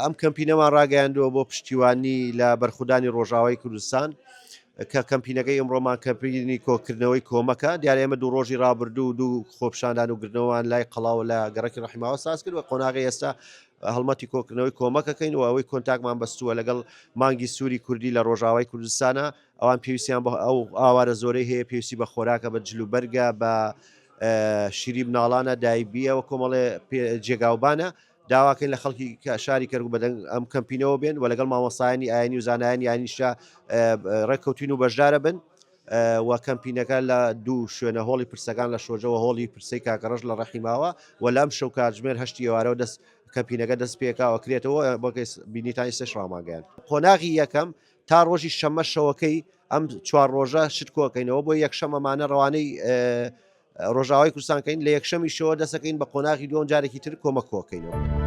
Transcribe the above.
ئەم کەمپینەمان ڕاگەیاندووە بۆ پشتیوانی لە بەرخودانی ڕۆژاوای کوردستان کە کەمپینەکەی ئەمڕۆمان کەمپینی کۆکردنەوەی کۆمەکە دیارە ئێمە دوو ڕۆژی ڕابردوو دوو خۆپشاندان و گرنەوەوان لای قەڵاو لە گەڕەکی ڕەحیماوە ساز کرد و قۆناغی ئێستا هەڵمەتی کۆکردنەوەی کۆمەکەکەین و ئەوەی کۆنتاکمان بەستووە لەگەڵ مانگی سووری کوردی لە ڕۆژاوای کوردستانە ئەوان پێویستیان بە ئەو ئاوارە زۆرەی هەیە پێویستی بە خۆراکە بە جلوبەرگە بە شیری مناڵانە دایبیەوە کۆمەڵێ جێگاوبانە داواکەین لە خەڵکی شاری کەرگ بەدەنگ ئەم کەمپینەوە بێن و لەگەڵ مامۆسایانی ئاینی و زانایانی یانیشە ڕێککەوتین و بەشدارە بن و کەمپینەکە لە دوو شوێنە هۆڵی پرسەکان لە شۆژەوە هۆڵی پرسەی کاکەڕەش لە ڕەحیماوە و لەم شەو کاتژمێر هەشتی ئێوارەوە دەست کەمپینەکە دەست پێکاوە کرێتەوە بۆکەی بینیتانی سێش ڕاماگەیان قۆناغی یەکەم تا ڕۆژی شەمە شەوەکەی ئەم چوار ڕۆژە شت کۆکەینەوە بۆ یەکشەمەمانە ڕەوانەی ڕۆژاوای کوردستانکەین لە یەکشەمی شەوە دەسەکەین بە قۆناغی دووەم جارێکی تر کۆمەک کۆکەینەوە.